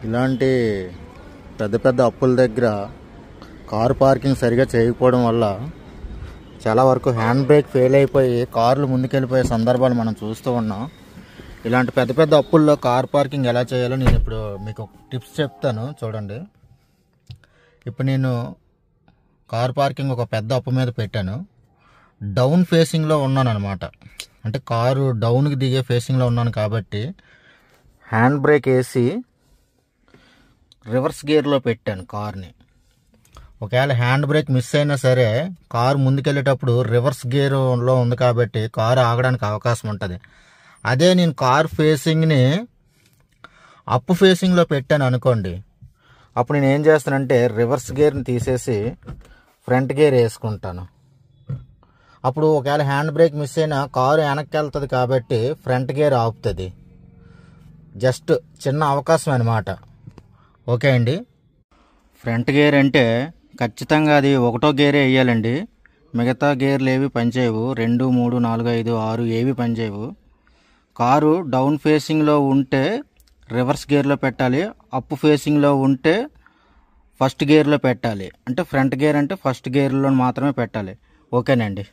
ఇలాంటి పెద్ద పెద్ద అప్పుల దగ్గర కార్ పార్కింగ్ సరిగా చేయకపోవడం వల్ల చాలా వరకు హ్యాండ్ బ్రేక్ ఫెయిల్ అయిపోయి కార్లు ముందుకెళ్ళిపోయే సందర్భాలు మనం చూస్తూ ఉన్నాం. ఇలాంటి పెద్ద పెద్ద అప్పుల్లో కార్ పార్కింగ్ ఎలా చేయాలో నేను ఇప్పుడు మీకు టిప్స్ చెప్తాను చూడండి. ఇప్పుడు నేను కార్ పార్కింగ్ ఒక పెద్ద అప్పు మీద పెట్టాను. డౌన్ ఫేసింగ్లో ఉన్నాను అనమాట. అంటే కారు డౌన్కి దిగే ఫేసింగ్లో ఉన్నాను కాబట్టి హ్యాండ్ బ్రేక్ వేసి రివర్స్ గేర్లో పెట్టాను కార్ని. ఒకవేళ హ్యాండ్ బ్రేక్ మిస్ అయినా సరే కారు ముందుకెళ్ళేటప్పుడు రివర్స్ గేర్లో ఉంది కాబట్టి కారు ఆగడానికి అవకాశం ఉంటుంది. అదే నేను కార్ ఫేసింగ్ని అప్ ఫేసింగ్లో పెట్టాను అనుకోండి, అప్పుడు నేను ఏం చేస్తానంటే రివర్స్ గేర్ని తీసేసి ఫ్రంట్ గేర్ వేసుకుంటాను. అప్పుడు ఒకవేళ హ్యాండ్ బ్రేక్ మిస్ అయినా కారు వెనక్కి వెళ్తుంది కాబట్టి ఫ్రంట్ గేర్ ఆపుతుంది. జస్ట్ చిన్న అవకాశం అన్నమాట. ఓకే అండి. ఫ్రంట్ గేర్ అంటే ఖచ్చితంగా అది ఒకటో గేరే వేయాలండి. మిగతా గేర్లు ఏవి పనిచేయవు. 2, 3, 4, 5, 6 ఏవి పనిచేయవు. కారు డౌన్ ఫేసింగ్లో ఉంటే రివర్స్ గేర్లో పెట్టాలి. అప్ ఫేసింగ్లో ఉంటే ఫస్ట్ గేర్లో పెట్టాలి. అంటే ఫ్రంట్ గేర్ అంటే ఫస్ట్ గేర్లో మాత్రమే పెట్టాలి. ఓకేనండి.